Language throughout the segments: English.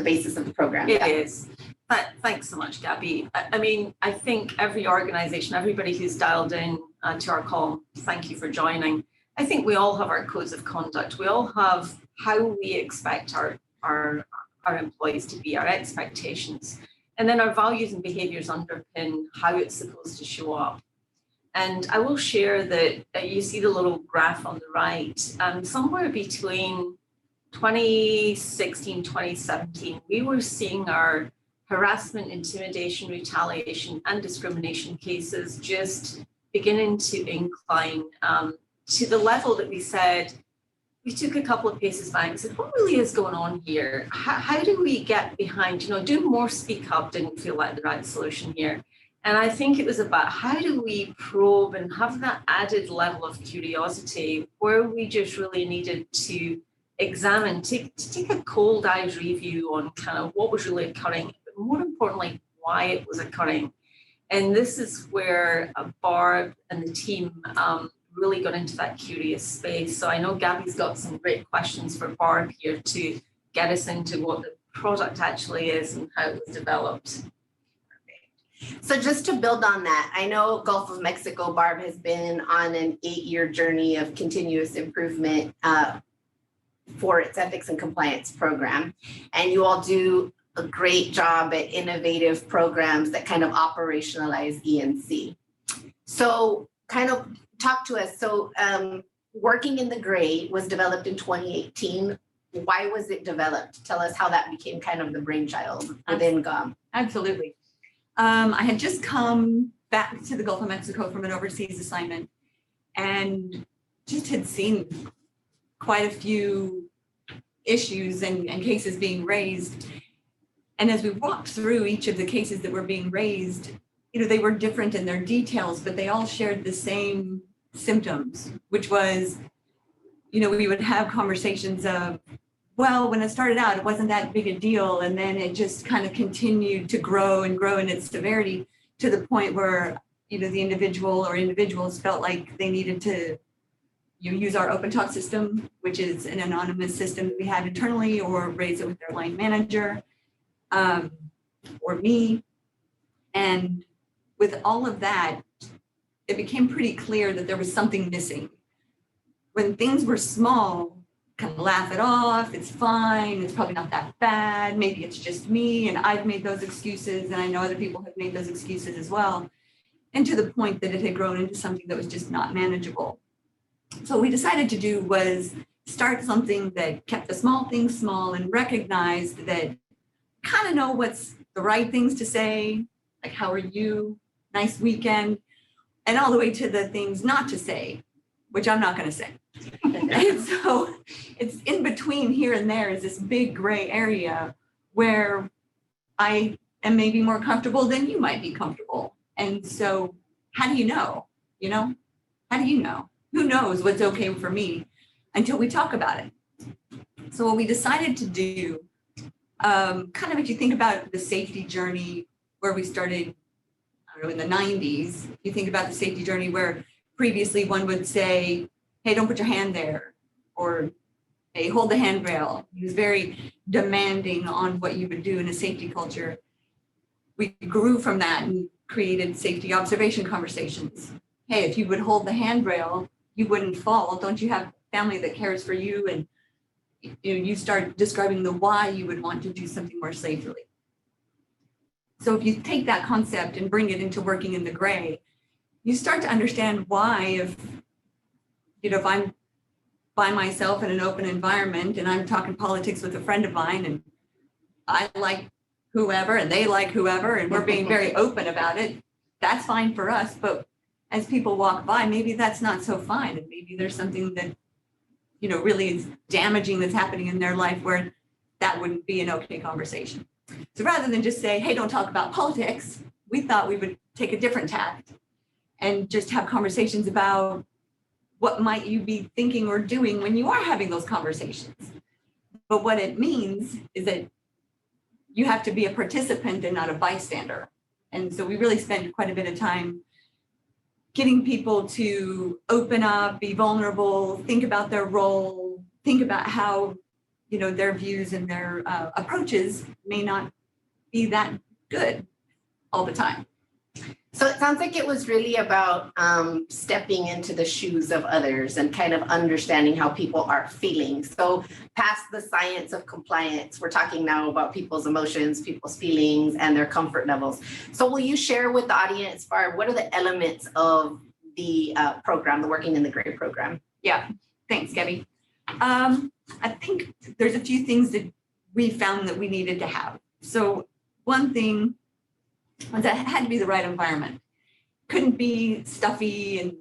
basis of the program. It is. Thanks so much, Gabby. I mean, I think every organization, everybody who's dialed in to our call, thank you for joining. I think we all have our codes of conduct. We all have how we expect our employees to be, our expectations. And then our values and behaviors underpin how it's supposed to show up. And I will share that you see the little graph on the right, somewhere between 2016, 2017, we were seeing our harassment, intimidation, retaliation, and discrimination cases just beginning to incline to the level that we said, we took a couple of paces back and said, what really is going on here? How do we get behind, doing more speak up didn't feel like the right solution here. And I think it was about how do we probe and have that added level of curiosity where we just really needed to examine, take a cold eyes review on kind of what was really occurring, but more importantly, why it was occurring. And this is where Barb and the team really got into that curious space. So I know Gabby's got some great questions for Barb here to get us into what the product actually is and how it was developed. So just to build on that, I know Gulf of Mexico, Barb, has been on an 8-year journey of continuous improvement for its ethics and compliance program. And you all do a great job at innovative programs that kind of operationalize ENC. So kind of talk to us. So Working in the Gray was developed in 2018. Why was it developed? Tell us how that became kind of the brainchild within GOM. Absolutely. I had just come back to the Gulf of Mexico from an overseas assignment and just had seen quite a few issues and cases being raised. And as we walked through each of the cases that were being raised, they were different in their details, but they all shared the same symptoms, which was, we would have conversations of, well, when it started out, it wasn't that big a deal. And then it just kind of continued to grow and grow in its severity to the point where, the individual or individuals felt like they needed to use our open talk system, which is an anonymous system that we have internally, or raise it with their line manager or me. And with all of that, it became pretty clear that there was something missing. When things were small, kind of laugh it off, it's fine, it's probably not that bad, maybe it's just me, and I've made those excuses, and I know other people have made those excuses as well, and to the point that it had grown into something that was just not manageable. So what we decided to do was start something that kept the small things small and recognized that kind of know what's the right things to say, like, how are you, nice weekend, and all the way to the things not to say, which I'm not going to say. And so it's in between here and there is this big gray area where I am maybe more comfortable than you might be comfortable. And so how do you know? How do you know? Who knows what's okay for me until we talk about it? So what we decided to do, kind of if you think about the safety journey where we started, in the 90s, you think about the safety journey where previously one would say, hey, don't put your hand there, or hey, hold the handrail. He was very demanding on what you would do in a safety culture. We grew from that and created safety observation conversations. Hey, if you would hold the handrail, you wouldn't fall. Don't you have family that cares for you? And you start describing the why you would want to do something more safely. So if you take that concept and bring it into working in the gray, you start to understand why if I'm by myself in an open environment and I'm talking politics with a friend of mine and I like whoever and they like whoever and we're being very open about it, that's fine for us. But as people walk by, maybe that's not so fine. And maybe there's something that, really is damaging that's happening in their life where that wouldn't be an okay conversation. So rather than just say, hey, don't talk about politics, we thought we would take a different tact and just have conversations about what might you be thinking or doing when you are having those conversations. But what it means is that you have to be a participant and not a bystander. And so we really spent quite a bit of time getting people to open up, be vulnerable, think about their role, think about how, their views and their approaches may not be that good all the time. So it sounds like it was really about stepping into the shoes of others and kind of understanding how people are feeling. So past the science of compliance, we're talking now about people's emotions, people's feelings, and their comfort levels. So will you share with the audience, Barb, what are the elements of the program, the Working in the Gray program? Yeah, thanks, Gabby. I think there's a few things that we found that we needed to have. So one thing was that it had to be the right environment. Couldn't be stuffy and,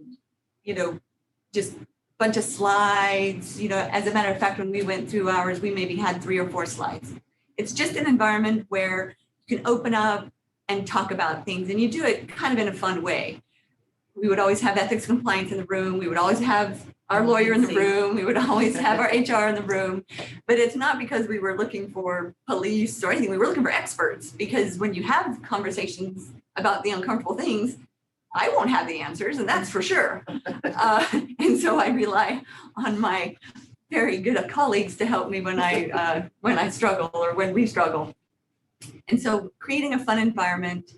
just a bunch of slides. As a matter of fact, when we went through ours, we maybe had 3 or 4 slides. It's just an environment where you can open up and talk about things, and you do it kind of in a fun way. We would always have ethics compliance in the room. We would always have our lawyer in the room. We would always have our HR in the room. But it's not because we were looking for police or anything. We were looking for experts, because when you have conversations about the uncomfortable things, I won't have the answers, and that's for sure. And so I rely on my very good colleagues to help me when I struggle or when we struggle. And so creating a fun environment,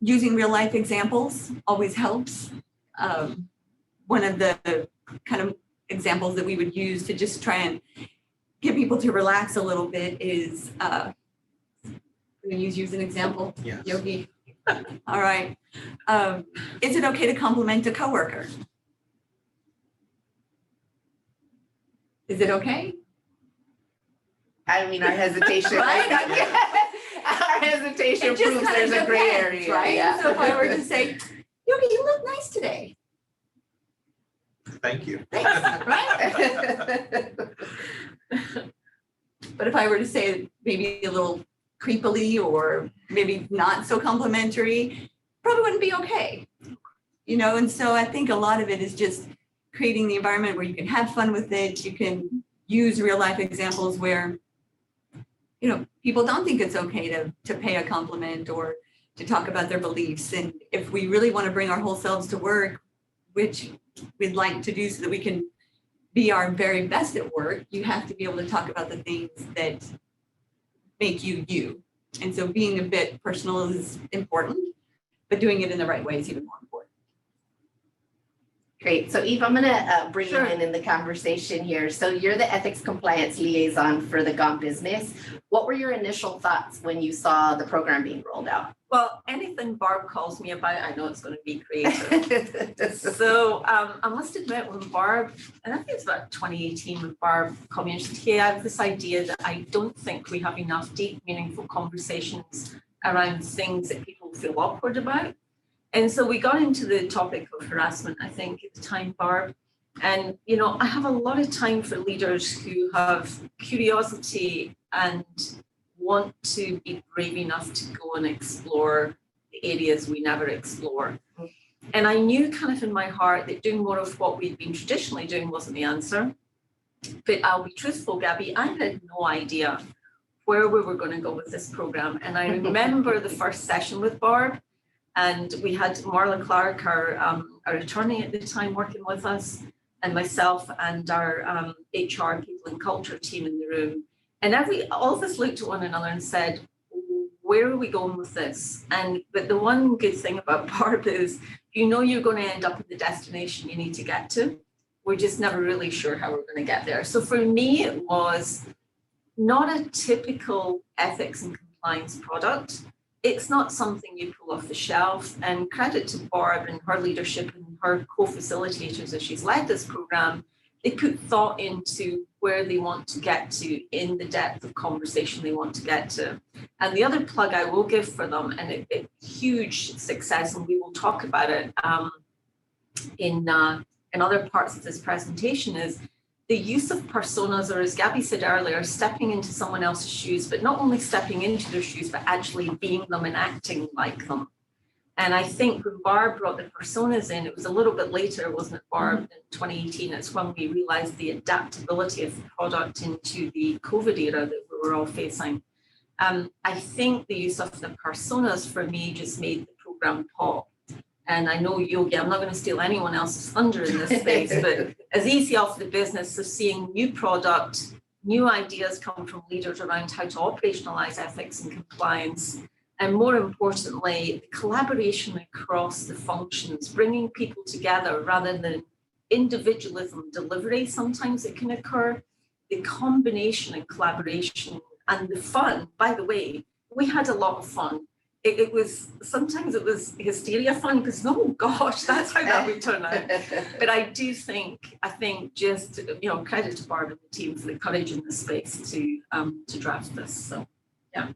using real life examples always helps. One of the kind of examples that we would use to just try and get people to relax a little bit is, I'm going to use an example, yes. Yogi. All right. Is it okay to compliment a coworker? Is it okay? I mean, our hesitation, right? Our hesitation proves there's a gray area, right? Yeah. So if I were to say, Yogi, you look nice today. Thank you. Thanks, right? But if I were to say maybe a little creepily or maybe not so complimentary, probably wouldn't be okay. And so I think a lot of it is just creating the environment where you can have fun with it. You can use real life examples where, people don't think it's okay to pay a compliment or to talk about their beliefs. And if we really want to bring our whole selves to work, which we'd like to do so that we can be our very best at work, you have to be able to talk about the things that make you you. And so being a bit personal is important, but doing it in the right way is even more important. Great. So Eve, I'm going to bring Sure. you in the conversation here. So you're the ethics compliance liaison for the GOM business. What were your initial thoughts when you saw the program being rolled out? Well, anything Barb calls me about, I know it's going to be creative. So I must admit, when Barb, and I think it's about 2018, when Barb called me and she said, hey, I have this idea that I don't think we have enough deep, meaningful conversations around things that people feel awkward about. And so we got into the topic of harassment, I think, at the time, Barb. And, I have a lot of time for leaders who have curiosity and want to be brave enough to go and explore the areas we never explore. And I knew kind of in my heart that doing more of what we'd been traditionally doing wasn't the answer. But I'll be truthful, Gabby, I had no idea where we were going to go with this program. And I remember the first session with Barb, and we had Marla Clark, our attorney at the time, working with us, and myself and our HR people and culture team in the room. And all of us looked at one another and said, where are we going with this? But the one good thing about Barb is, you're going to end up at the destination you need to get to. We're just never really sure how we're going to get there. So for me, it was not a typical ethics and compliance product. It's not something you pull off the shelf. And credit to Barb and her leadership and her co-facilitators as she's led this program. They put thought into where they want to get to in the depth of conversation they want to get to. And the other plug I will give for them, and a huge success, and we will talk about it in other parts of this presentation, is the use of personas, or as Gabby said earlier, stepping into someone else's shoes, but not only stepping into their shoes, but actually being them and acting like them. And I think when Barb brought the personas in, it was a little bit later, wasn't it, Barb, in 2018, it's when we realized the adaptability of the product into the COVID era that we were all facing. I think the use of the personas for me just made the program pop. And I know, Yogi, I'm not going to steal anyone else's thunder in this space, but as easy off the business of seeing new product, new ideas come from leaders around how to operationalize ethics and compliance. And more importantly, collaboration across the functions, bringing people together rather than individualism delivery. Sometimes it can occur. The combination and collaboration and the fun, by the way, we had a lot of fun. It was, sometimes it was hysteria fun because, oh gosh, that's how that would turn out. But I think just, credit to Barb and the team for the courage in the space to draft this. So, yeah.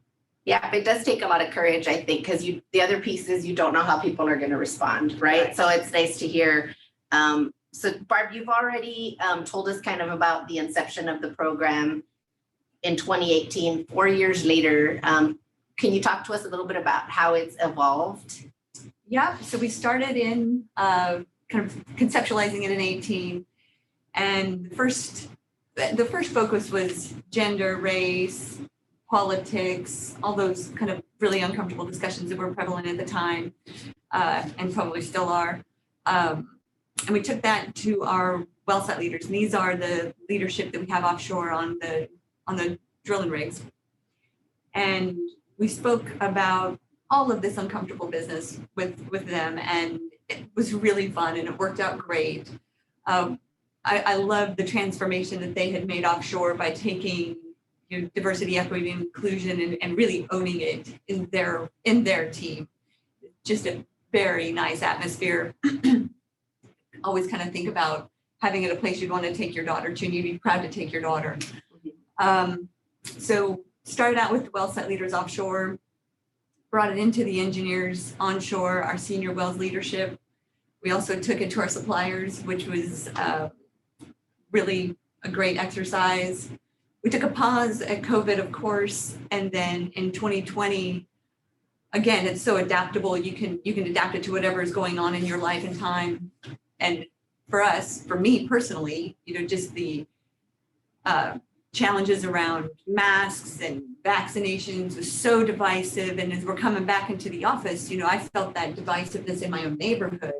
Yeah, it does take a lot of courage, I think, because the other piece is you don't know how people are going to respond, right? So it's nice to hear. So Barb, you've already told us kind of about the inception of the program in 2018, 4 years later. Can you talk to us a little bit about how it's evolved? Yeah, so we started in kind of conceptualizing it in 18, and the first focus was gender, race, politics, all those kind of really uncomfortable discussions that were prevalent at the time, and probably still are. And we took that to our well site leaders. And these are the leadership that we have offshore on the drilling rigs. And we spoke about all of this uncomfortable business with them, and it was really fun and it worked out great. I love the transformation that they had made offshore by taking diversity, equity, and inclusion and really owning it in their team. Just a very nice atmosphere. Always kind of think about having it a place you'd want to take your daughter to, and you'd be proud to take your daughter. So started out with the well site leaders offshore, brought it into the engineers onshore, our senior wells leadership. We also took it to our suppliers, which was really a great exercise. We took a pause at COVID, of course, and then in 2020, again, it's so adaptable. You can adapt it to whatever is going on in your life and time. And for me personally, just the challenges around masks and vaccinations was so divisive. And as we're coming back into the office, I felt that divisiveness in my own neighborhood,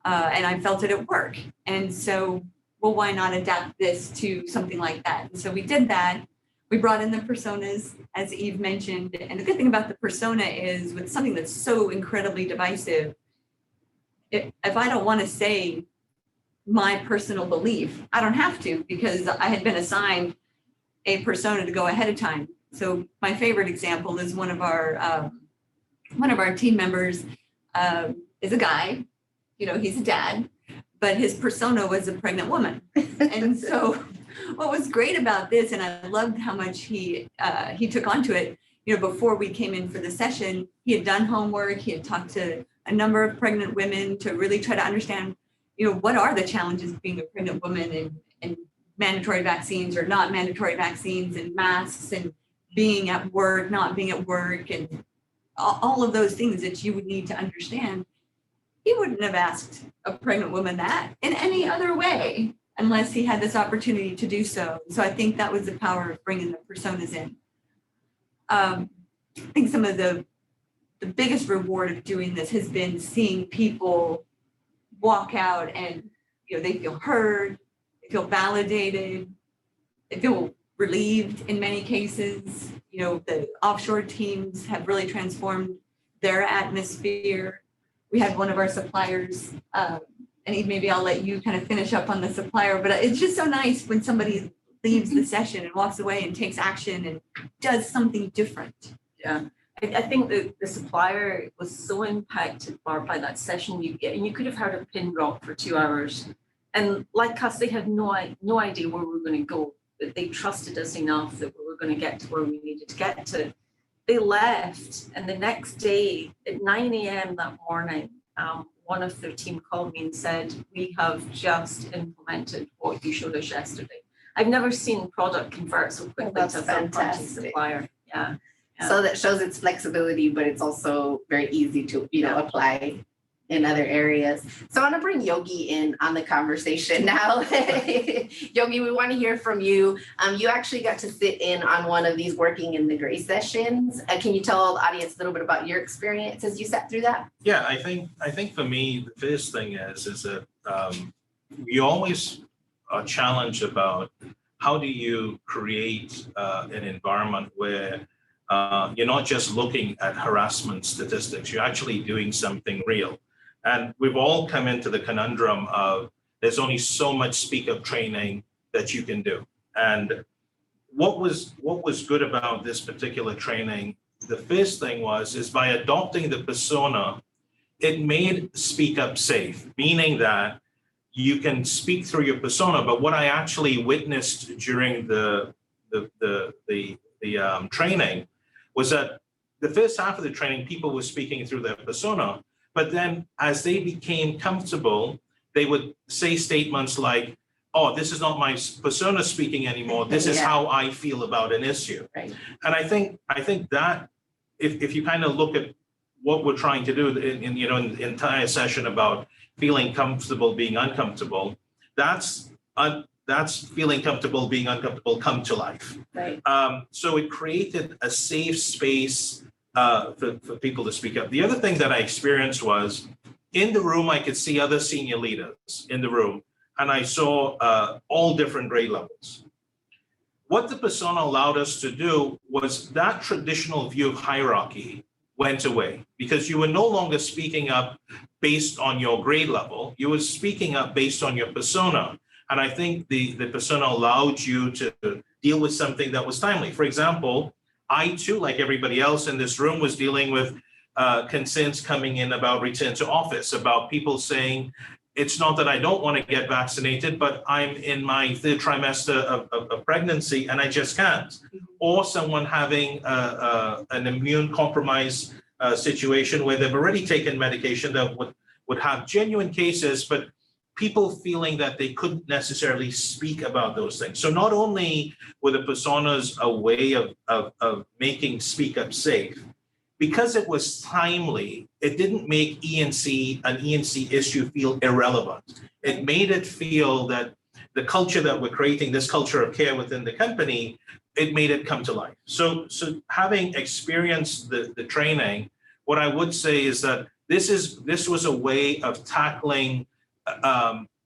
and I felt it at work. And so, well, why not adapt this to something like that? And so we did that. We brought in the personas, as Eve mentioned. And the good thing about the persona is with something that's so incredibly divisive, if I don't want to say my personal belief, I don't have to, because I had been assigned a persona to go ahead of time. So my favorite example is one of our team members is a guy, he's a dad, but his persona was a pregnant woman. And so what was great about this, and I loved how much he took onto it, before we came in for the session, he had done homework, he had talked to a number of pregnant women to really try to understand, what are the challenges of being a pregnant woman and mandatory vaccines or not mandatory vaccines and masks and being at work, not being at work, and all of those things that you would need to understand. He wouldn't have asked a pregnant woman that in any other way unless he had this opportunity to do so. So I think that was the power of bringing the personas in. I think some of the biggest reward of doing this has been seeing people walk out and, they feel heard, they feel validated, they feel relieved in many cases. The offshore teams have really transformed their atmosphere. We had one of our suppliers, and maybe I'll let you kind of finish up on the supplier, but it's just so nice when somebody leaves the session and walks away and takes action and does something different. Yeah. I think the supplier was so impacted by that session and you could have heard a pin drop for 2 hours. And like us, they had no idea where we were going to go, but they trusted us enough that we were going to get to where we needed to get to. They left, and the next day at 9 a.m. that morning, one of their team called me and said, "We have just implemented what you showed us yesterday." I've never seen product convert so quickly to a third-party supplier. Yeah. So that shows its flexibility, but it's also very easy to, apply in other areas. So I want to bring Yogi in on the conversation now. Yogi, we want to hear from you. You actually got to sit in on one of these working in the gray sessions. Can you tell the audience a little bit about your experience as you sat through that? Yeah, I think for me, the first thing is that we always are challenged about how do you create an environment where you're not just looking at harassment statistics, you're actually doing something real. And we've all come into the conundrum of there's only so much speak up training that you can do. And what was good about this particular training, the first thing is by adopting the persona, it made speak up safe, meaning that you can speak through your persona. But what I actually witnessed during the training was that the first half of the training, people were speaking through their persona, but then as they became comfortable, they would say statements like, oh, this is not my persona speaking anymore. This is how I feel about an issue. Right. And I think that if you kind of look at what we're trying to do in the entire session about feeling comfortable being uncomfortable, that's feeling comfortable being uncomfortable come to life. Right. So it created a safe space for people to speak up. The other thing that I experienced was in the room, I could see other senior leaders in the room, and I saw all different grade levels. What the persona allowed us to do was that traditional view of hierarchy went away because you were no longer speaking up based on your grade level. You were speaking up based on your persona. And I think the persona allowed you to deal with something that was timely. For example, I too, like everybody else in this room, was dealing with concerns coming in about return to office, about people saying, it's not that I don't want to get vaccinated, but I'm in my third trimester of pregnancy and I just can't. Or someone having an immune compromised situation where they've already taken medication that would have genuine cases, but people feeling that they couldn't necessarily speak about those things. So not only were the personas a way of making speak up safe, because it was timely, it didn't make an ENC issue feel irrelevant. It made it feel that the culture that we're creating, this culture of care within the company, it made it come to life. So having experienced the training, what I would say is that this was a way of tackling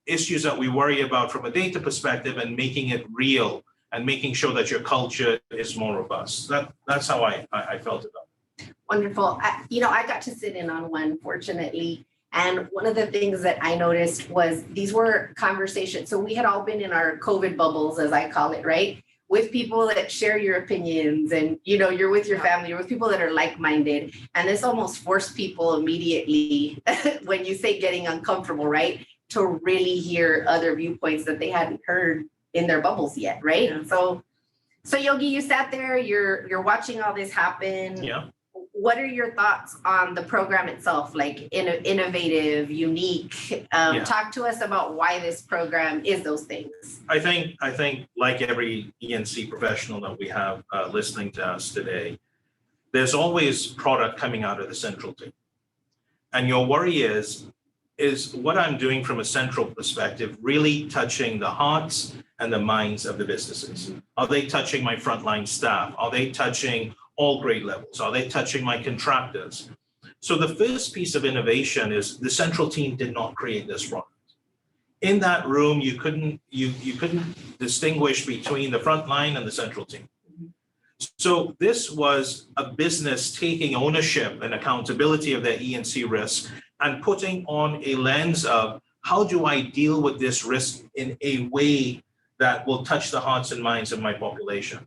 issues that we worry about from a data perspective and making it real and making sure that your culture is more robust. That's how I felt about it. Wonderful. I got to sit in on one, fortunately. And one of the things that I noticed was these were conversations. So we had all been in our COVID bubbles, as I call it, right? With people that share your opinions and, you're with your family, you're with people that are like-minded. And this almost forced people immediately, when you say getting uncomfortable, right? To really hear other viewpoints that they hadn't heard in their bubbles yet, right? Yeah. So Yogi, you sat there, you're watching all this happen. Yeah. What are your thoughts on the program itself? Like innovative, unique. Talk to us about why this program is those things. I think like every ENC professional that we have listening to us today, there's always product coming out of the central team. And your worry is what I'm doing from a central perspective really touching the hearts and the minds of the businesses? Are they touching my frontline staff? Are they touching all grade levels? Are they touching my contractors? So the first piece of innovation is the central team did not create this product. In that room, you couldn't distinguish between the frontline and the central team. So this was a business taking ownership and accountability of their ENC risk and putting on a lens of how do I deal with this risk in a way that will touch the hearts and minds of my population.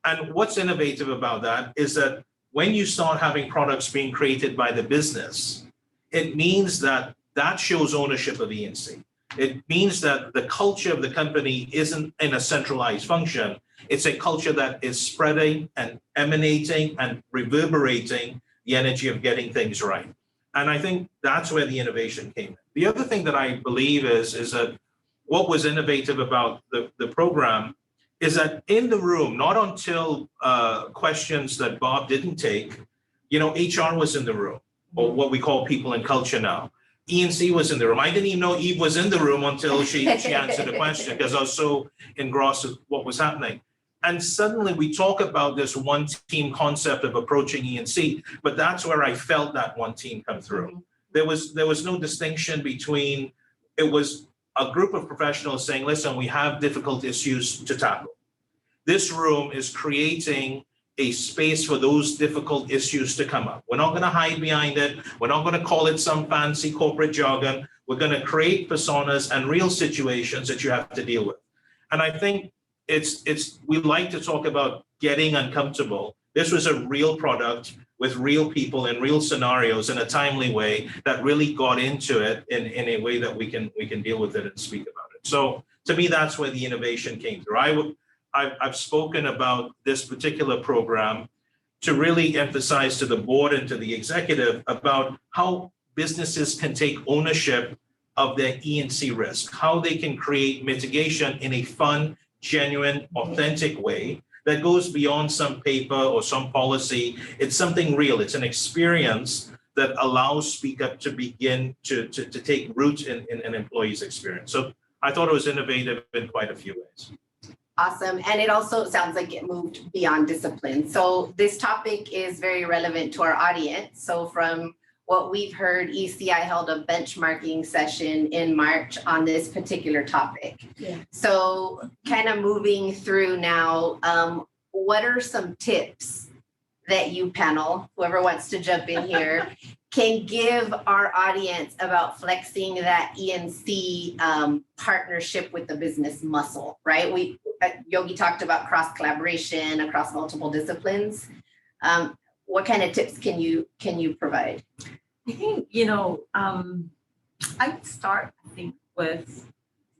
And what's innovative about that is that when you start having products being created by the business, it means that shows ownership of ENC. It means that the culture of the company isn't in a centralized function. It's a culture that is spreading and emanating and reverberating the energy of getting things right. And I think that's where the innovation came in. The other thing that I believe is that what was innovative about the program is that in the room, not until questions that Bob didn't take, HR was in the room, or what we call people and culture now. ENC was in the room. I didn't even know Eve was in the room until she answered the question because I was so engrossed with what was happening. And suddenly we talk about this one team concept of approaching ENC, but that's where I felt that one team come through. There was no distinction between, it was a group of professionals saying, listen, we have difficult issues to tackle. This room is creating a space for those difficult issues to come up. We're not going to hide behind it. We're not going to call it some fancy corporate jargon. We're going to create personas and real situations that you have to deal with. And I think we like to talk about getting uncomfortable. This was a real product with real people in real scenarios in a timely way that really got into it in a way that we can deal with it and speak about it. So to me, that's where the innovation came through. I've spoken about this particular program to really emphasize to the board and to the executive about how businesses can take ownership of their E&C risk, how they can create mitigation in a fun, genuine, authentic way that goes beyond some paper or some policy. It's something real. It's an experience that allows Speak Up to begin to take root in an employee's experience. So I thought it was innovative in quite a few ways. Awesome. And it also sounds like it moved beyond discipline. So this topic is very relevant to our audience. So from what we've heard, ECI held a benchmarking session in March on this particular topic. Yeah. So kind of moving through now, what are some tips that you panel, whoever wants to jump in here, can give our audience about flexing that E&C partnership with the business muscle, right? Yogi talked about cross collaboration across multiple disciplines. What kind of tips can you provide? I think, I'd start, with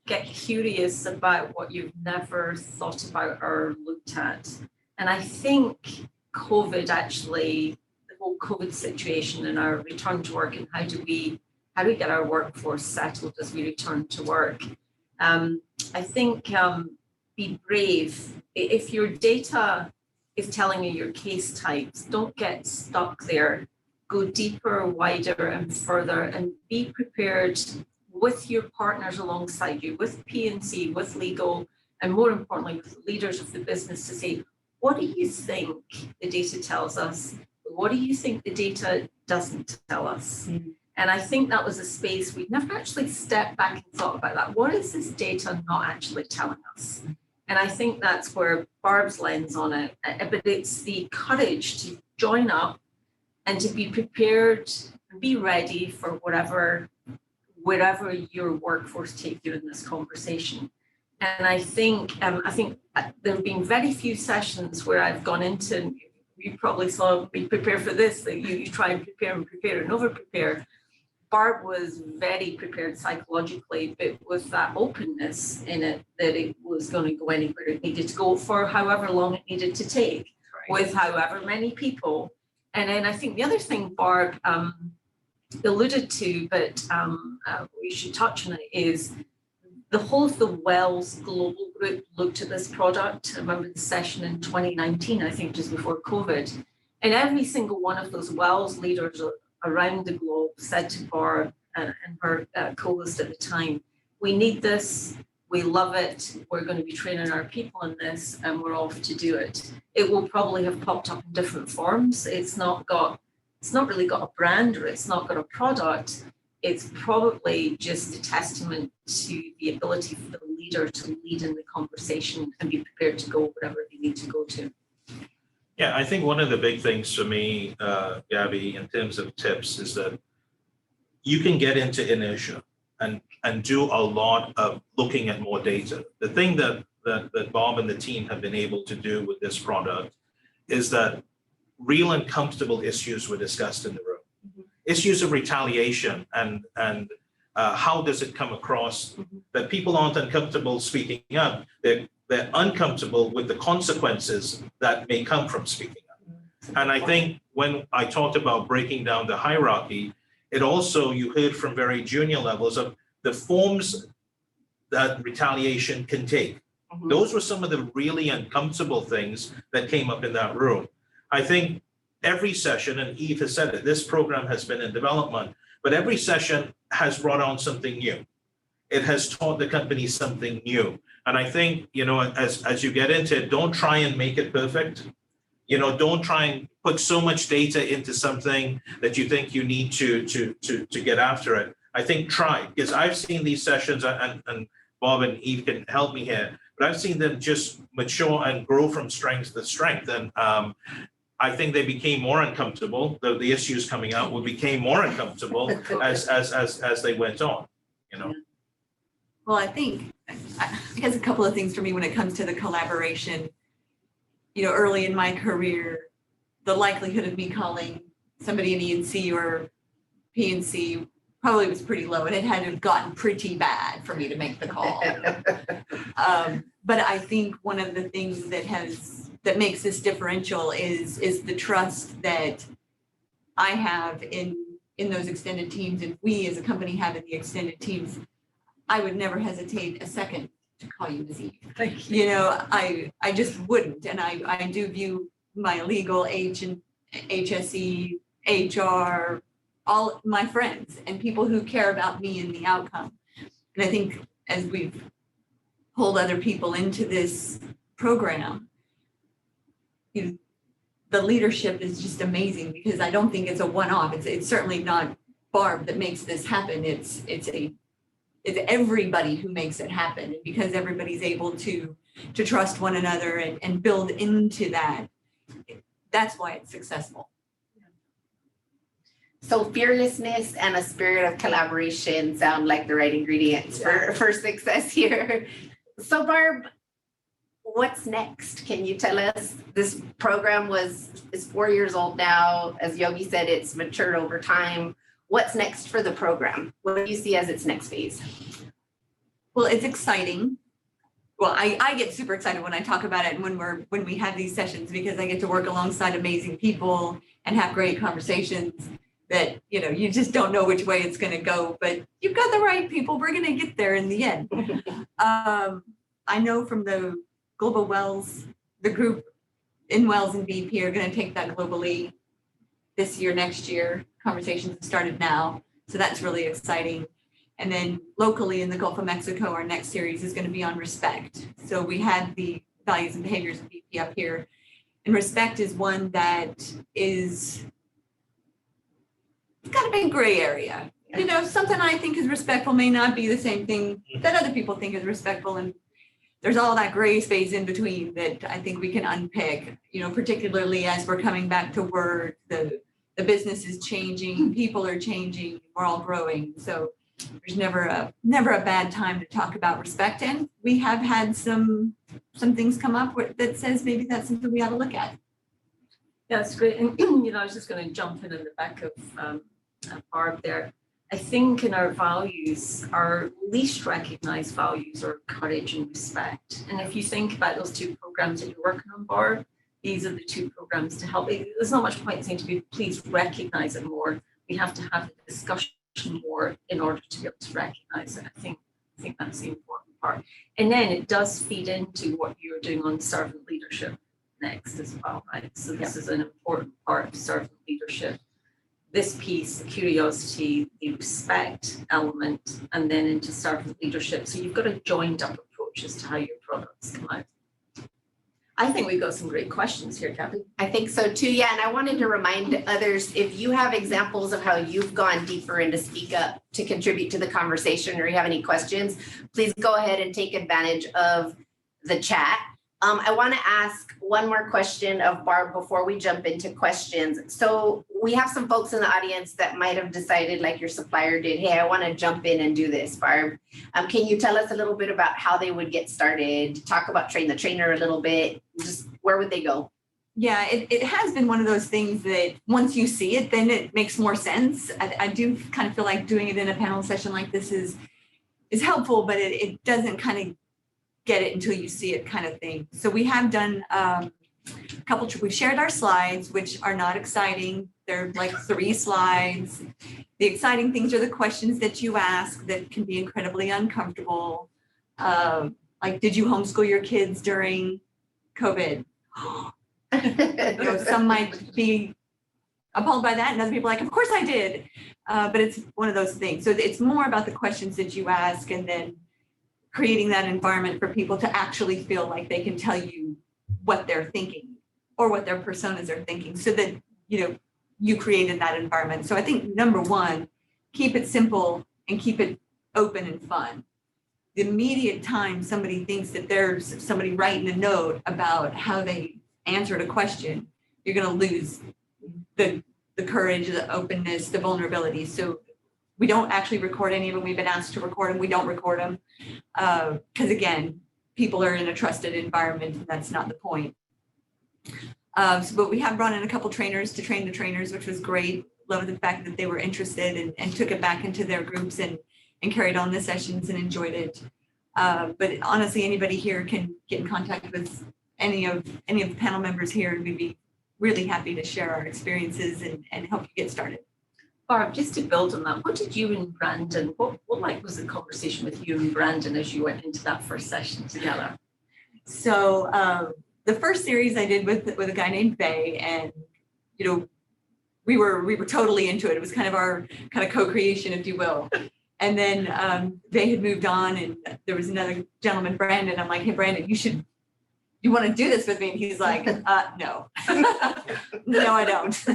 get curious about what you've never thought about or looked at. And I think COVID actually, the whole COVID situation and our return to work and how do we get our workforce settled as we return to work. I think be brave. If your data is telling you your case types, don't get stuck there. Go deeper, wider, and further, and be prepared with your partners alongside you, with P&C, with legal, and more importantly, with the leaders of the business to say, what do you think the data tells us? What do you think the data doesn't tell us? Mm-hmm. And I think that was a space we'd never actually stepped back and thought about that. What is this data not actually telling us? And I think that's where Barb's lens on it, but it's the courage to join up and to be prepared and be ready for wherever your workforce take you in this conversation. And I think there have been very few sessions where I've gone into, you probably saw me prepare for this, that you try and prepare and over prepare. Barb was very prepared psychologically, but with that openness in it, that it was going to go anywhere it needed to go for however long it needed to take, right, with however many people. And then I think the other thing Barb alluded to, but we should touch on it, is the whole of the Wells Global Group looked at this product. I remember the session in 2019, I think just before COVID. And every single one of those Wells leaders around the globe said to Barb and her co-host at the time, we need this, we love it, we're going to be training our people on this, and we're off to do it. It will probably have popped up in different forms. It's not really got a brand, or it's not got a product. It's probably just a testament to the ability for the leader to lead in the conversation and be prepared to go wherever they need to go to. Yeah, I think one of the big things for me, Gabby, in terms of tips, is that you can get into inertia and do a lot of looking at more data. The thing that Bob and the team have been able to do with this product is that real and comfortable issues were discussed in the room. Mm-hmm. Issues of retaliation and how does it come across that people aren't uncomfortable speaking up, they're uncomfortable with the consequences that may come from speaking up. And I think when I talked about breaking down the hierarchy, it also, you heard from very junior levels of the forms that retaliation can take. Mm-hmm. Those were some of the really uncomfortable things that came up in that room. I think every session, and Eve has said it, this program has been in development, but every session has brought on something new. It has taught the company something new. And I think, as you get into it, don't try and make it perfect. Don't try and put so much data into something that you think you need to get after it. I think try, because I've seen these sessions, and Bob and Eve can help me here, but I've seen them just mature and grow from strength to strength. And I think they became more uncomfortable. The issues coming out became more uncomfortable as they went on, you know. Well, I think, I guess a couple of things for me when it comes to the collaboration. You know, early in my career, the likelihood of me calling somebody in E&C or P&C probably was pretty low, and it had to have gotten pretty bad for me to make the call. But I think one of the things that makes this differential is the trust that I have in those extended teams, and we as a company have in the extended teams. I would never hesitate a second to call you Ms. Eve. Thank you. You know, I just wouldn't, and I do view my legal and HSE, HR, all my friends and people who care about me and the outcome. And I think as we've pulled other people into this program, you know, the leadership is just amazing, because I don't think it's a one-off. It's certainly not Barb that makes this happen. It's everybody who makes it happen. And because everybody's able to trust one another and build into that, that's why it's successful. So fearlessness and a spirit of collaboration sound like the right ingredients for success here. So Barb, what's next? Can you tell us? This program is 4 years old now. As Yogi said, it's matured over time. What's next for the program? What do you see as its next phase? Well, it's exciting. Well, I get super excited when I talk about it and when we have these sessions, because I get to work alongside amazing people and have great conversations that, you know, you just don't know which way it's going to go, but you've got the right people. We're going to get there in the end. I know from the Global Wells, the group in Wells and BP are going to take that globally this year, next year. Conversations have started now, so that's really exciting. And then locally in the Gulf of Mexico, our next series is going to be on respect. So we had the values and behaviors of BP up here, and respect is one that is, it's got a big gray area. You know, something I think is respectful may not be the same thing that other people think is respectful, and there's all that gray space in between that I think we can unpick, you know, particularly as we're coming back to work, the business is changing, people are changing, we're all growing. So there's never a bad time to talk about respect. And we have had some things come up that says maybe that's something we ought to look at. Yeah, that's great. And, you know, I was just going to jump in the back of Barb there. I think in our values, our least recognized values are courage and respect. And if you think about those two programs that you're working on, Barb, these are the two programs to help. There's not much point saying to people, please recognize it more. We have to have a discussion more in order to be able to recognize it. I think that's the important part. And then it does feed into what you're doing on servant leadership next as well, right? So this is an important part of servant leadership. This piece, the curiosity, the respect element, and then into servant leadership. So you've got a joined up approach as to how your products come out. I think we've got some great questions here, Kathy. I think so too. Yeah. And I wanted to remind others, if you have examples of how you've gone deeper into Speak Up to contribute to the conversation, or you have any questions, please go ahead and take advantage of the chat. I want to ask one more question of Barb before we jump into questions. So we have some folks in the audience that might have decided, like your supplier did, hey, I want to jump in and do this, Barb. Can you tell us a little bit about how they would get started? Talk about Train the Trainer a little bit. Just where would they go? Yeah, it has been one of those things that once you see it, then it makes more sense. I do kind of feel like doing it in a panel session like this is helpful, but it doesn't kind of get it until you see it kind of thing. So we have done we've shared our slides, which are not exciting. They're like 3 slides. The exciting things are the questions that you ask that can be incredibly uncomfortable. Like, did you homeschool your kids during COVID? You know, some might be appalled by that, and other people are like, of course I did. But it's one of those things. So it's more about the questions that you ask, and then creating that environment for people to actually feel like they can tell you what they're thinking or what their personas are thinking, so that, you know, you created that environment. So I think number one, keep it simple and keep it open and fun. The immediate time somebody thinks that there's somebody writing a note about how they answered a question, you're going to lose the courage, the openness, the vulnerability. So we don't actually record any of them. We've been asked to record them. We don't record them because, again, people are in a trusted environment, and that's not the point. But we have brought in a couple trainers to train the trainers, which was great. Love the fact that they were interested and took it back into their groups and carried on the sessions and enjoyed it. But honestly, anybody here can get in contact with any of the panel members here, and we'd be really happy to share our experiences and help you get started. Barb, just to build on that, what did you and Brandon, what like was the conversation with you and Brandon as you went into that first session together? So the first series I did with a guy named Bay, and we were totally into it. It was kind of our kind of co-creation, if you will. And then they had moved on, and there was another gentleman, Brandon. I'm like, hey, Brandon, you want to do this with me? And he's like, no, no, I don't.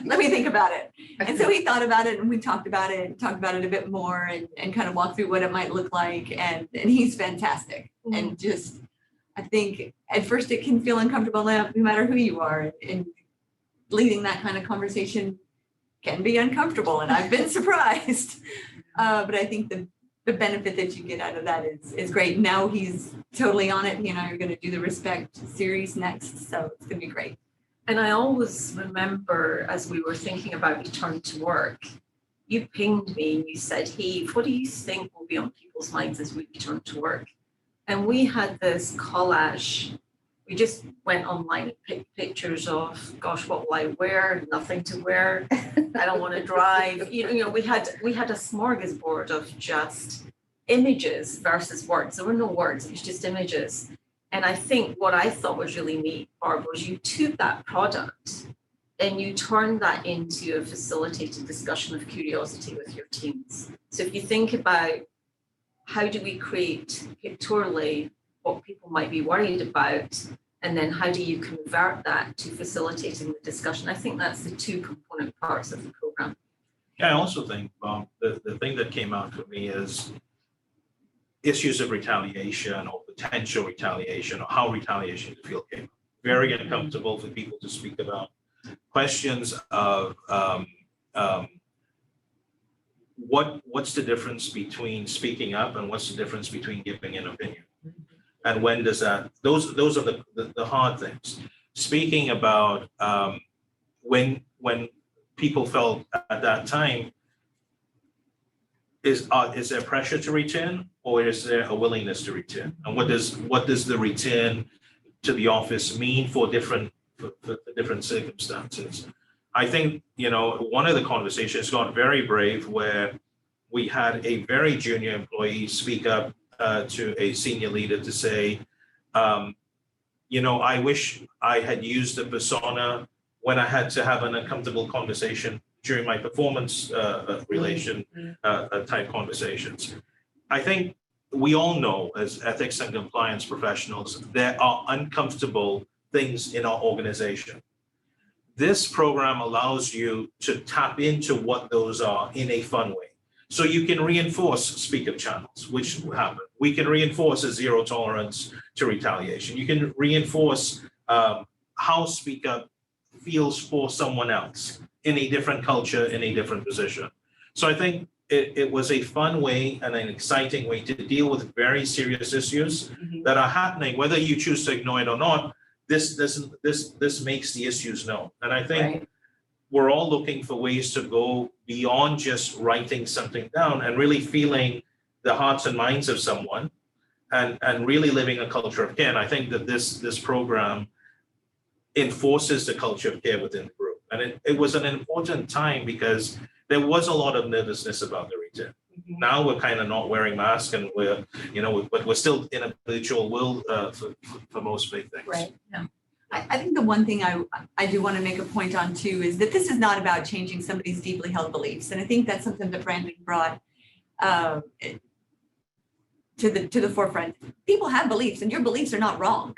Let me think about it. And so he thought about it, and we talked about it a bit more and kind of walked through what it might look like. And he's fantastic. Mm-hmm. And just, I think at first it can feel uncomfortable no matter who you are. And leading that kind of conversation can be uncomfortable. And I've been surprised. But I think the benefit that you get out of that is great. Now he's totally on it. He and I are going to do the Respect series next. So it's going to be great. And I always remember as we were thinking about return to work, you pinged me and you said, hey, what do you think will be on people's minds as we return to work? And we had this collage. We just went online and picked pictures of, gosh, what will I wear? Nothing to wear. I don't want to drive. We had a smorgasbord of just images versus words. There were no words, it was just images. And I think what I thought was really neat, Barb, was you took that product and you turned that into a facilitated discussion of curiosity with your teams. So if you think about how do we create pictorially what people might be worried about, and then how do you convert that to facilitating the discussion? I think that's the two component parts of the program. Yeah, I also think the thing that came out for me is issues of retaliation or potential retaliation or how retaliation to feel came up. Very uncomfortable for people to speak about. Questions of what's the difference between speaking up and what's the difference between giving an opinion? And when does that, those are the hard things. Speaking about when people felt at that time, is there pressure to return or is there a willingness to return? And what does the return to the office mean for different circumstances? I think, one of the conversations got very brave where we had a very junior employee speak up to a senior leader to say, I wish I had used the persona when I had to have an uncomfortable conversation during my performance relation type conversations. I think we all know as ethics and compliance professionals, there are uncomfortable things in our organization. This program allows you to tap into what those are in a fun way. So you can reinforce speak-up channels, which happen. We can reinforce a zero tolerance to retaliation. You can reinforce how speak-up feels for someone else in a different culture, in a different position. So I think it was a fun way and an exciting way to deal with very serious issues that are happening, whether you choose to ignore it or not. This makes the issues known. And I think we're all looking for ways to go beyond just writing something down and really feeling the hearts and minds of someone and really living a culture of care. And I think that this program enforces the culture of care within the group. And it was an important time because there was a lot of nervousness about the return. Now we're kind of not wearing masks and but we're still in a virtual world for most big things. Right. Yeah. I think the one thing I do want to make a point on too is that this is not about changing somebody's deeply held beliefs. And I think that's something that Brandon brought to the forefront. People have beliefs and your beliefs are not wrong.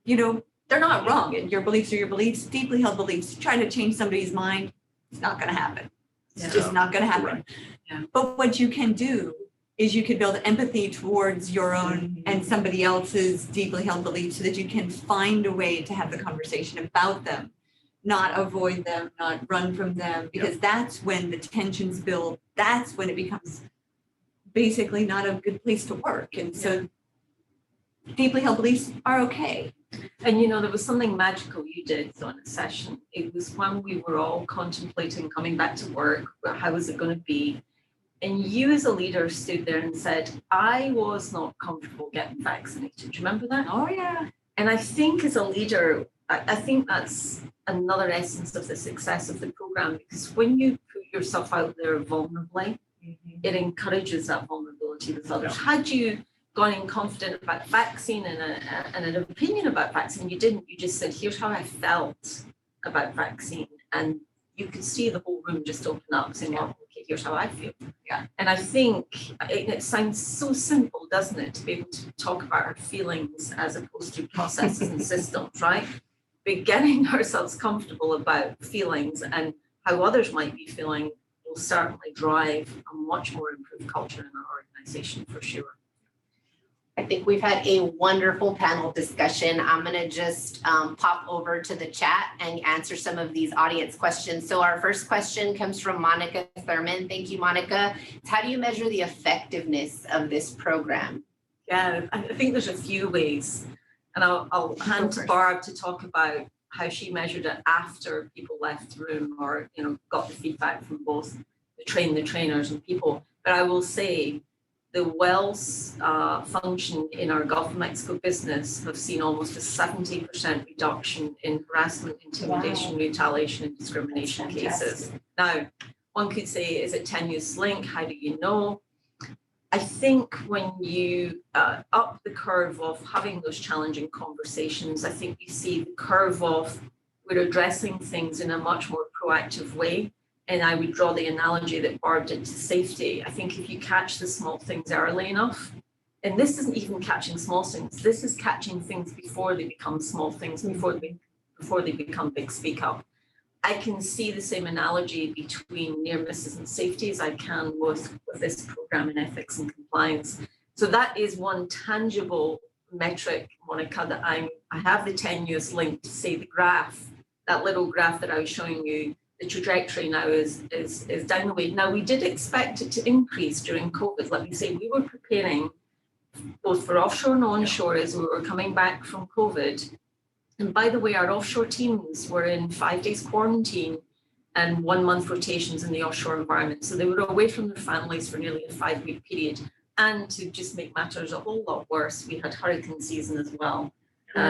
They're not wrong. And your beliefs are your beliefs, deeply held beliefs. Trying to change somebody's mind, it's not going to happen. It's just not going to happen. Correct. Yeah. But what you can do is you can build empathy towards your own and somebody else's deeply held beliefs so that you can find a way to have the conversation about them, not avoid them, not run from them, because that's when the tensions build. That's when it becomes basically not a good place to work. And so deeply held beliefs are okay. And you know, there was something magical you did on a session. It was when we were all contemplating coming back to work, how was it going to be? And you as a leader stood there and said, I was not comfortable getting vaccinated. Do you remember that? Oh, yeah. And I think as a leader, I think that's another essence of the success of the program, because when you put yourself out there vulnerably, it encourages that vulnerability with others. Had you gone in confident about vaccine and an opinion about vaccine, you didn't. You just said, here's how I felt about vaccine. And you could see the whole room just open up saying, well, okay, here's how I feel. Yeah. And I think it sounds so simple, doesn't it, to be able to talk about our feelings as opposed to processes and systems, right? But getting ourselves comfortable about feelings and how others might be feeling will certainly drive a much more improved culture in our organization for sure. I think we've had a wonderful panel discussion. I'm going to just pop over to the chat and answer some of these audience questions. So our first question comes from Monica Thurman. Thank you, Monica. It's how do you measure the effectiveness of this program? Yeah, I think there's a few ways. And I'll hand to Barb to talk about how she measured it after people left the room or, you know, got the feedback from both the trainers and people. But I will say the wells function in our Gulf of Mexico business have seen almost a 70% reduction in harassment, intimidation, retaliation, and discrimination cases. Now, one could say, is it tenuous link? How do you know? I think when you up the curve of having those challenging conversations, I think you see the curve of we're addressing things in a much more proactive way. And I would draw the analogy that Barb did to safety. I think if you catch the small things early enough, and this isn't even catching small things, this is catching things before they become small things, before they become big speak up. I can see the same analogy between near misses and safety as I can with this program in ethics and compliance. So that is one tangible metric, Monica, that I have the tenuous link to say the graph, that little graph that I was showing you, the trajectory now is down the way. Now, we did expect it to increase during COVID. Let me say, we were preparing both for offshore and onshore as we were coming back from COVID. And by the way, our offshore teams were in 5 days quarantine and 1 month rotations in the offshore environment. So they were away from their families for nearly a 5-week period. And to just make matters a whole lot worse, we had hurricane season as well. We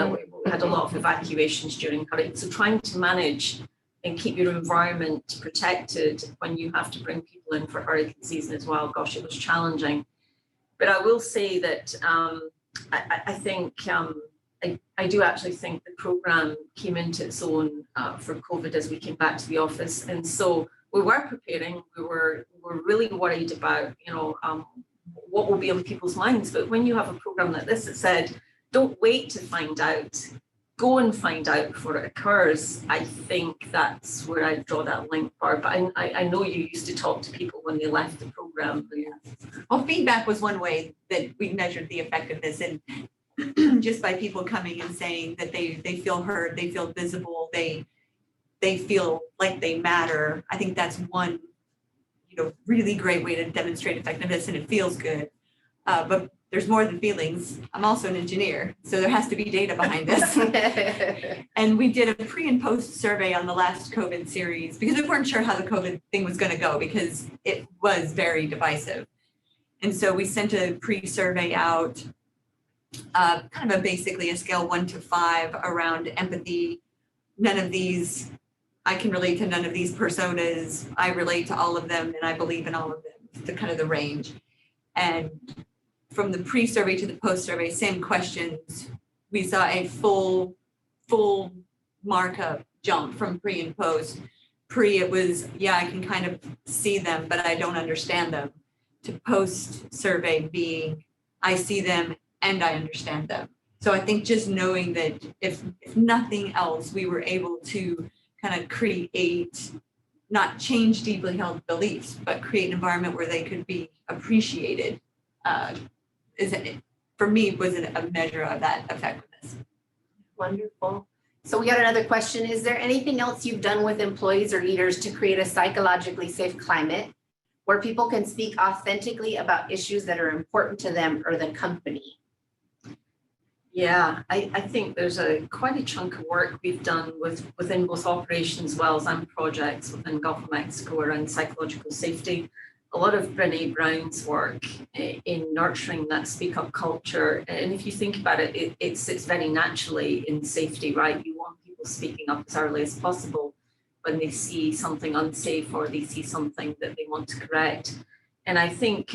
had a lot of evacuations during hurricane. So trying to manage and keep your environment protected when you have to bring people in for hurricane season as well. Gosh, it was challenging. But I will say that I think I do actually think the program came into its own for COVID as we came back to the office. And so we were preparing, we were really worried about, you know, what will be on people's minds. But when you have a program like this that said, don't wait to find out, go and find out before it occurs, I think that's where I draw that link, Barb. But I know you used to talk to people when they left the program. Well, feedback was one way that we measured the effectiveness, and just by people coming and saying that they feel heard, they feel visible, they feel like they matter. I think that's one, you know, really great way to demonstrate effectiveness, and it feels good. But there's more than feelings. I'm also an engineer, so there has to be data behind this. And we did a pre and post survey on the last COVID series because we weren't sure how the COVID thing was going to go because it was very divisive. And so we sent a pre-survey out, kind of basically a scale 1 to 5 around empathy. None of these, I can relate to none of these personas. I relate to all of them and I believe in all of them, the kind of the range. And from the pre-survey to the post-survey, same questions. We saw a full markup jump from pre and post. Pre, it was, yeah, I can kind of see them, but I don't understand them. To post-survey being, I see them and I understand them. So I think just knowing that if nothing else, we were able to kind of create not change deeply held beliefs, but create an environment where they could be appreciated, for me, was a measure of that effectiveness. Wonderful. So we got another question. Is there anything else you've done with employees or leaders to create a psychologically safe climate where people can speak authentically about issues that are important to them or the company? Yeah, I think there's quite a chunk of work we've done within both operations wells and projects within Gulf of Mexico around psychological safety. A lot of Brené Brown's work in nurturing that speak up culture. And if you think about it, it sits very naturally in safety, right? You want people speaking up as early as possible when they see something unsafe or they see something that they want to correct. And I think,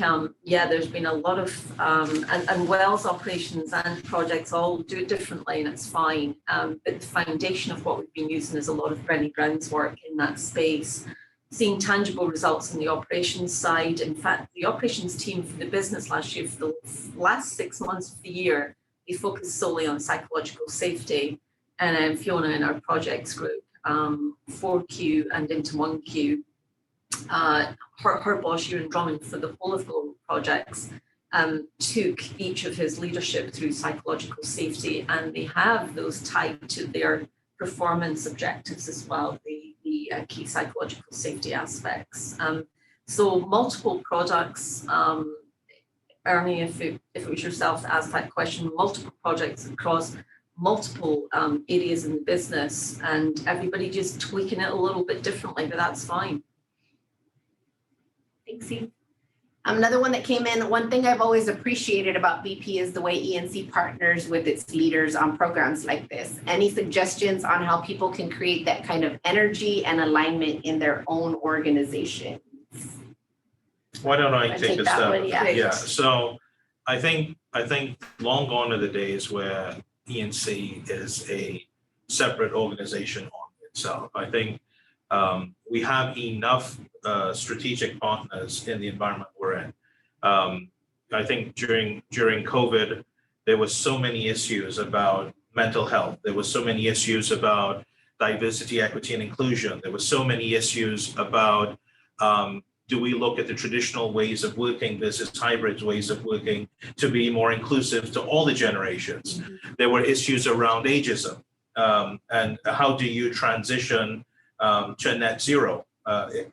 there's been a lot of, and wells operations and projects all do it differently, and it's fine. But the foundation of what we've been using is a lot of Brené Brown's work in that space, seeing tangible results on the operations side. In fact, the operations team for the business last year, for the last 6 months of the year, they focused solely on psychological safety. And then Fiona in our projects group, 4Q and into 1Q, her boss, Ewan Drummond, for the whole of global projects, took each of his leadership through psychological safety, and they have those tied to their performance objectives as well, the key psychological safety aspects. So multiple products, Ernie, if it was yourself to ask that question, multiple projects across multiple areas in the business, and everybody just tweaking it a little bit differently, but that's fine. Thanks, Eve. Another one that came in, one thing I've always appreciated about BP is the way ENC partners with its leaders on programs like this. Any suggestions on how people can create that kind of energy and alignment in their own organization? Why don't I take a that one? step? Yeah. So I think long gone are the days where ENC is a separate organization on itself. I think we have enough strategic partners in the environment we're in. I think during COVID, there were so many issues about mental health. There were so many issues about diversity, equity, and inclusion. There were so many issues about do we look at the traditional ways of working versus hybrid ways of working to be more inclusive to all the generations. Mm-hmm. There were issues around ageism and how do you transition to net zero,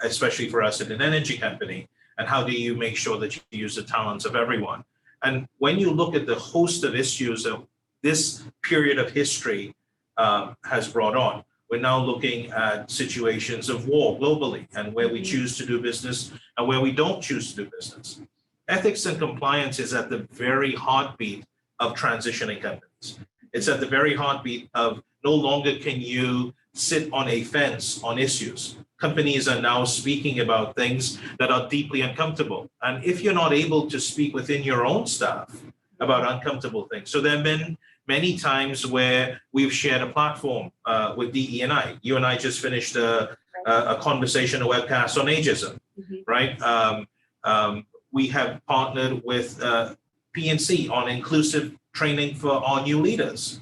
especially for us in an energy company, and how do you make sure that you use the talents of everyone? And when you look at the host of issues that this period of history has brought on, we're now looking at situations of war globally and where we choose to do business and where we don't choose to do business. Ethics and compliance is at the very heartbeat of transitioning companies. It's at the very heartbeat of no longer can you sit on a fence on issues. Companies are now speaking about things that are deeply uncomfortable. And if you're not able to speak within your own staff about uncomfortable things, so there have been many times where we've shared a platform with DE&I. You and I just finished a conversation, a webcast on ageism, right? We have partnered with PNC on inclusive training for our new leaders.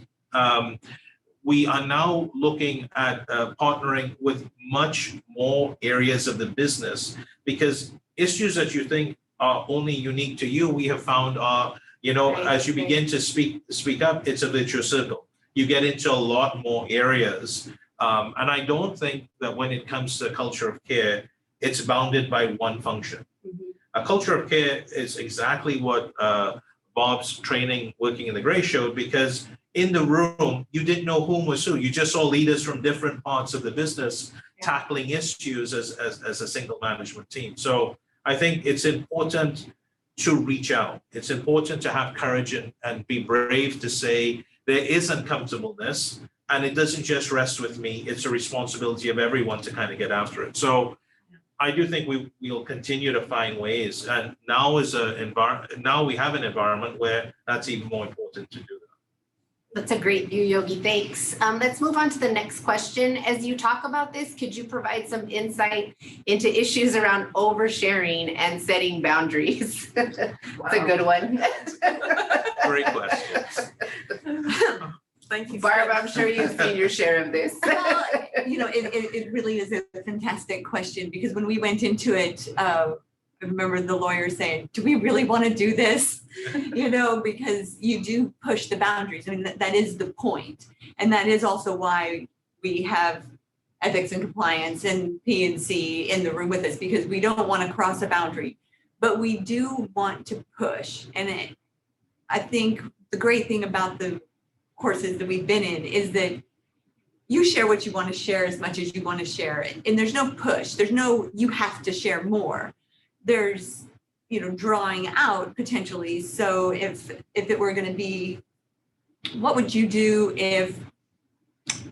We are now looking at partnering with much more areas of the business because issues that you think are only unique to you, we have found are, as you begin to speak up, it's a virtuous circle. You get into a lot more areas. And I don't think that when it comes to culture of care, it's bounded by one function. A culture of care is exactly what Bob's training working in the Gray showed, because in the room, you didn't know whom was who. You just saw leaders from different parts of the business tackling issues as a single management team. So I think it's important to reach out. It's important to have courage and be brave to say there is uncomfortableness and it doesn't just rest with me. It's a responsibility of everyone to kind of get after it. So I do think we'll continue to find ways. And now now we have an environment where that's even more important to do that. That's a great view, Yogi. Thanks. Let's move on to the next question. As you talk about this, could you provide some insight into issues around oversharing and setting boundaries? That's a good one. Great question. Thank you. Barb, I'm sure you've seen your share of this. Well, It really is a fantastic question, because when we went into it, I remember the lawyer saying, do we really want to do this? Because you do push the boundaries. I mean, that is the point. And that is also why we have ethics and compliance and P&C in the room with us, because we don't want to cross a boundary, but we do want to push. And I think the great thing about the courses that we've been in is that you share what you want to share as much as you want to share. And there's no push. There's no, you have to share more. There's, drawing out potentially. So if it were going to be, what would you do if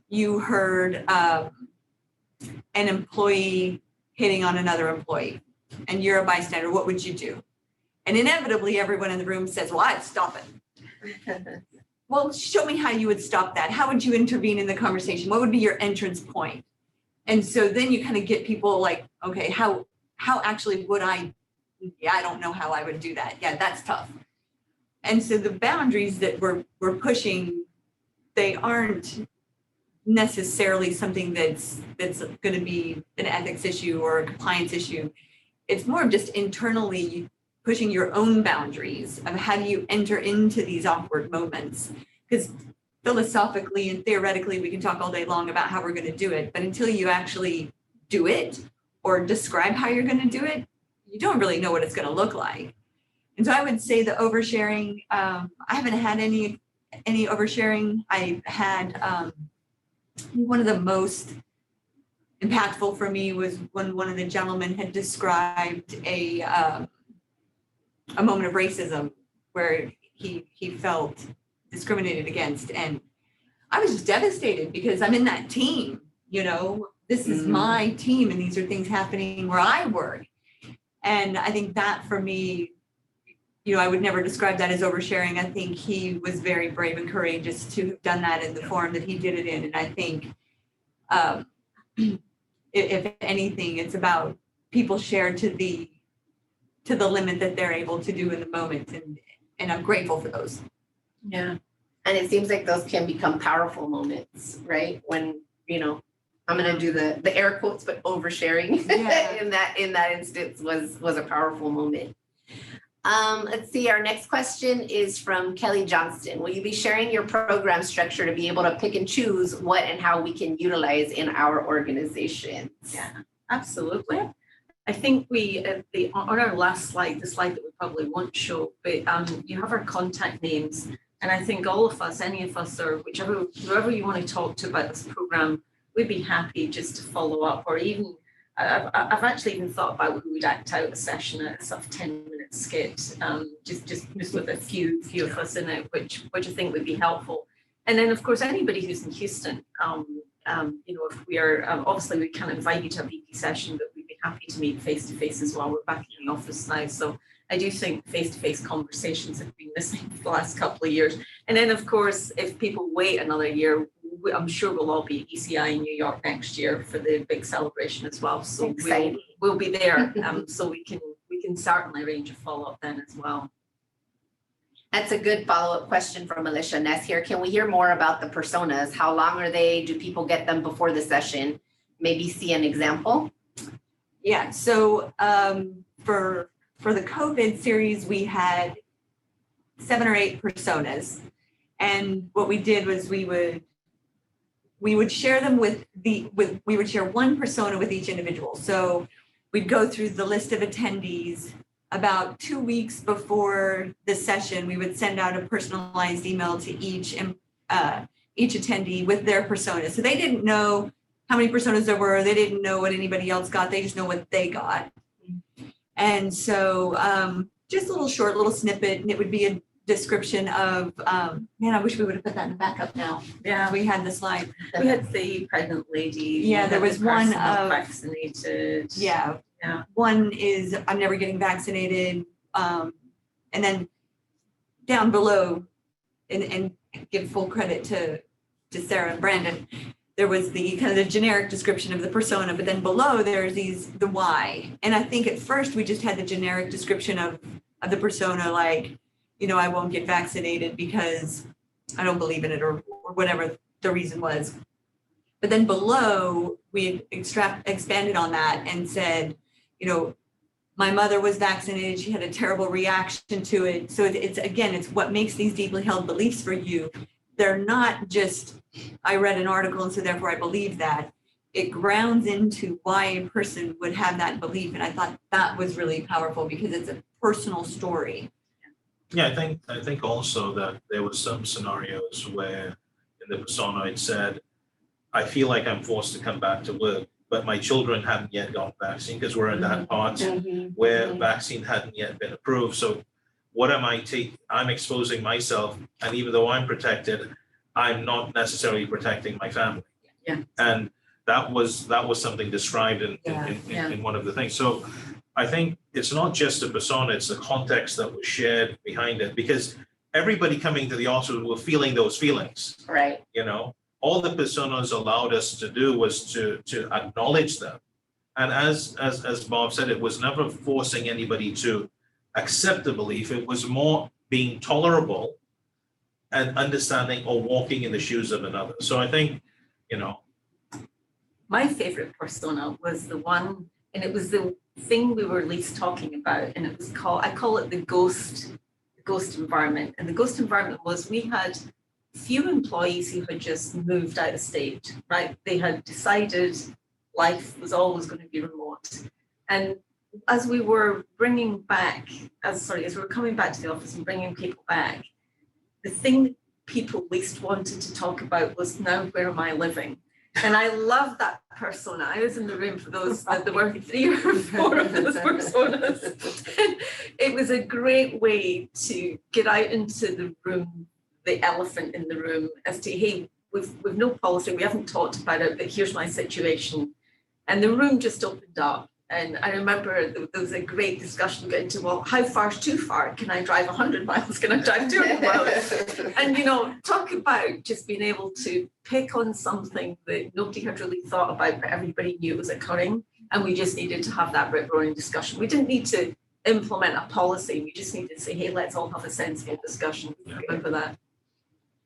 you heard an employee hitting on another employee and you're a bystander? What would you do? And inevitably everyone in the room says, well, I'd stop it. Well, show me how you would stop that. How would you intervene in the conversation? What would be your entrance point? And so then you kind of get people like, okay, how actually would I don't know how I would do that. Yeah, that's tough. And so the boundaries that we're pushing, they aren't necessarily something that's going to be an ethics issue or a compliance issue. It's more of just internally pushing your own boundaries of how do you enter into these awkward moments. Because philosophically and theoretically, we can talk all day long about how we're going to do it, but until you actually do it or describe how you're going to do it, you don't really know what it's going to look like. And so I would say the oversharing, I haven't had any oversharing. I had one of the most impactful for me was when one of the gentlemen had described a moment of racism where he felt discriminated against. And I was just devastated because I'm in that team, this is my team and these are things happening where I work. And I think that for me, I would never describe that as oversharing. I think he was very brave and courageous to have done that in the form that he did it in. And I think if anything, it's about people share to the limit that they're able to do in the moment. And I'm grateful for those. Yeah. And it seems like those can become powerful moments, right? When, I'm going to do the air quotes, but oversharing in that instance was a powerful moment. Let's see, our next question is from Kelly Johnston. Will you be sharing your program structure to be able to pick and choose what and how we can utilize in our organizations? Yeah, absolutely. I think we, on our last slide, the slide that we probably won't show, but you have our contact names. And I think all of us, any of us, or whoever you want to talk to about this program, we'd be happy just to follow up, or even, I've actually even thought about we would act out a session, a sort of 10-minute skit, just with a few of us in it, which I think would be helpful. And then, of course, anybody who's in Houston, if we are, obviously we can't invite you to a VP session, but we'd be happy to meet face-to-face as well. We're back in the office now. So I do think face-to-face conversations have been missing for the last couple of years. And then, of course, if people wait another year, I'm sure we'll all be at ECI in New York next year for the big celebration as well. So we'll be there. So we can certainly arrange a follow-up then as well. That's a good follow-up question from Alicia Ness here. Can we hear more about the personas? How long are they? Do people get them before the session? Maybe see an example? Yeah, so for the COVID series, we had 7 or 8 personas. And what we did was we would share them we would share one persona with each individual. So we'd go through the list of attendees. About 2 weeks before the session, we would send out a personalized email to each attendee with their persona. So they didn't know how many personas there were. They didn't know what anybody else got. They just know what they got. And so just a little snippet, and it would be a description of, man, I wish we would have put that in the backup now. Yeah, We had the slide. we had the pregnant lady. Yeah, there was one not of vaccinated. Yeah. Yeah. One is I'm never getting vaccinated. And then down below, and give full credit to Sarah and Brandon, there was the kind of the generic description of the persona, but then below there's the why. And I think at first we just had the generic description of the persona, like, I won't get vaccinated because I don't believe in it or whatever the reason was. But then below, we expanded on that and said, you know, my mother was vaccinated, she had a terrible reaction to it. So it's what makes these deeply held beliefs for you. They're not just, I read an article and so therefore I believe that. It grounds into why a person would have that belief. And I thought that was really powerful because it's a personal story. Yeah, I think also that there was some scenarios where in the persona it said, I feel like I'm forced to come back to work, but my children hadn't yet gotten vaccine because we're in that part where vaccine hadn't yet been approved. So what am I taking? I'm exposing myself, and even though I'm protected, I'm not necessarily protecting my family. Yeah. And that was something described in one of the things. So I think it's not just a persona, it's the context that was shared behind it, because everybody coming to the hospital were feeling those feelings. Right. You know, all the personas allowed us to do was to acknowledge them. And as Bob said, it was never forcing anybody to accept the belief. It was more being tolerable and understanding or walking in the shoes of another. So I think, you know. My favorite persona was the one, and it was the thing we were least talking about, and it was I call it the ghost environment. And the ghost environment was, we had few employees who had just moved out of state, right? They had decided life was always going to be remote. And as we were bringing back, as we were coming back to the office and bringing people back, the thing that people least wanted to talk about was, now where am I living? And I love that persona. I was in the room for those, there were 3 or 4 of those personas. It was a great way to get out into the room, the elephant in the room, as to, hey, we've no policy, we haven't talked about it, but here's my situation. And the room just opened up. And I remember there was a great discussion getting to, well, how far's too far? Can I drive 100 miles? Can I drive 200 miles? And, you know, talk about just being able to pick on something that nobody had really thought about, but everybody knew it was occurring. And we just needed to have that rip-roaring discussion. We didn't need to implement a policy. We just needed to say, hey, let's all have a sensible discussion. Remember that.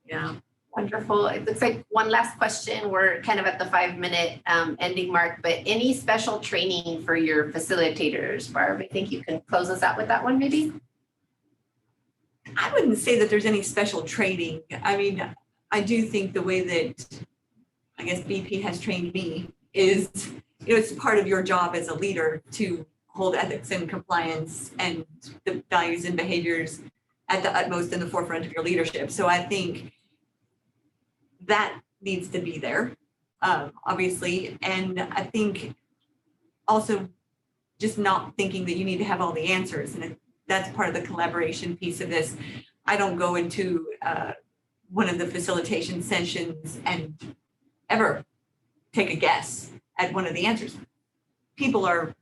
Yeah. Wonderful. It looks like one last question. We're kind of at the 5-minute ending mark, but any special training for your facilitators, Barb? I think you can close us out with that one, maybe? I wouldn't say that there's any special training. I mean, I do think the way that, I guess, BP has trained me is, you know, it's part of your job as a leader to hold ethics and compliance and the values and behaviors at the utmost in the forefront of your leadership. So I think that needs to be there, obviously. And I think also just not thinking that you need to have all the answers. And that's part of the collaboration piece of this. I don't go into one of the facilitation sessions and ever take a guess at one of the answers. People are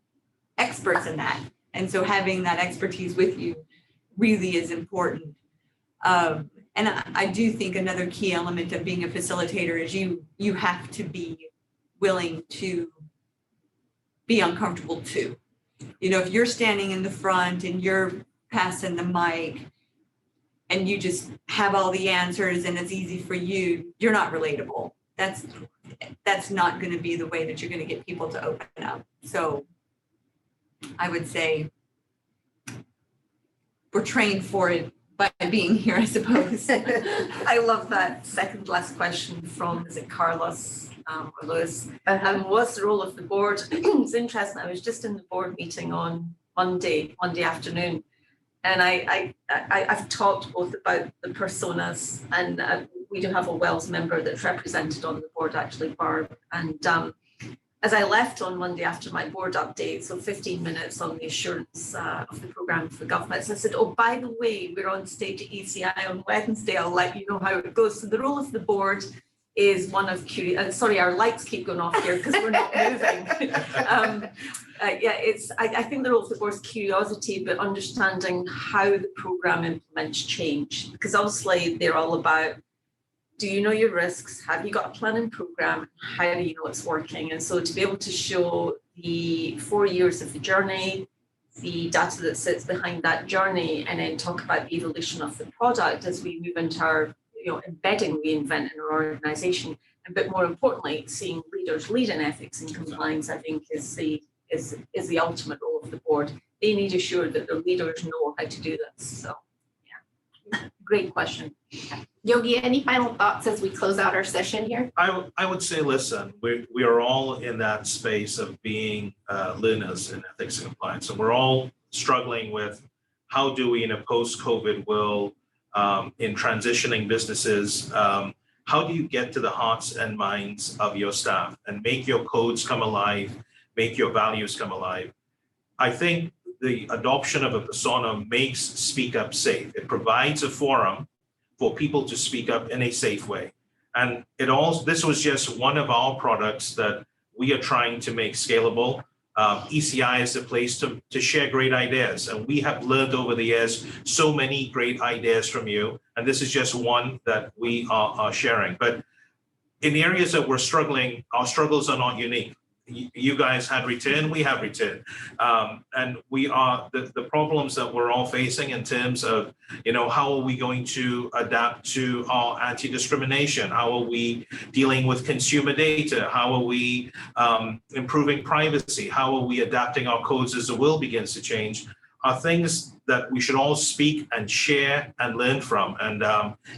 experts in that. And so having that expertise with you really is important. And I do think another key element of being a facilitator is you have to be willing to be uncomfortable too. You know, if you're standing in the front and you're passing the mic and you just have all the answers and it's easy for you, you're not relatable. That's not going to be the way that you're going to get people to open up. So I would say we're trained for it by being here, I suppose. I love that second last question from, is it Carlos or Lewis? What's the role of the board? It's interesting. I was just in the board meeting on Monday afternoon, and I've talked both about the personas, and we do have a Wells member that's represented on the board, actually, Barb. And as I left on Monday after my board update, so 15 minutes on the assurance of the programme for governments, I said, oh, by the way, we're on stage at ECI on Wednesday. I'll let you know how it goes. So the role of the board is one of sorry, our lights keep going off here because we're not moving. I think the role of the board is curiosity, but understanding how the programme implements change. Because obviously they're all about, do you know your risks? Have you got a plan and program? How do you know it's working? And so to be able to show the 4 years of the journey, the data that sits behind that journey, and then talk about the evolution of the product as we move into our embedding reinvent in our organization. But more importantly, seeing leaders lead in ethics and compliance, I think is the ultimate role of the board. They need to ensure that their leaders know how to do this. So yeah, great question. Yogi, any final thoughts as we close out our session here? I would say, listen, we are all in that space of being learners in ethics and compliance. And we're all struggling with how do we in a post-COVID world, in transitioning businesses, how do you get to the hearts and minds of your staff and make your codes come alive, make your values come alive? I think the adoption of a persona makes Speak Up safe. It provides a forum for people to speak up in a safe way. And this was just one of our products that we are trying to make scalable. ECI is a place to share great ideas. And we have learned over the years so many great ideas from you. And this is just one that we are sharing. But in the areas that we're struggling, our struggles are not unique. You guys had return, we have return. And we are, the problems that we're all facing in terms of, how are we going to adapt to our anti-discrimination? How are we dealing with consumer data? How are we improving privacy? How are we adapting our codes as the world begins to change? Are things that we should all speak and share and learn from. And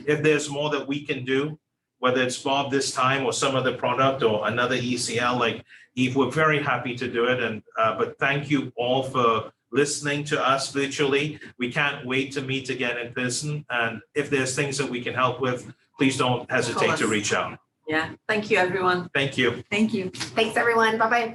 if there's more that we can do, whether it's Bob this time or some other product or another ECL like Eve, we're very happy to do it. And but thank you all for listening to us virtually. We can't wait to meet again in person. And if there's things that we can help with, please don't hesitate to reach out. Yeah, thank you, everyone. Thank you. Thank you. Thanks, everyone. Bye-bye.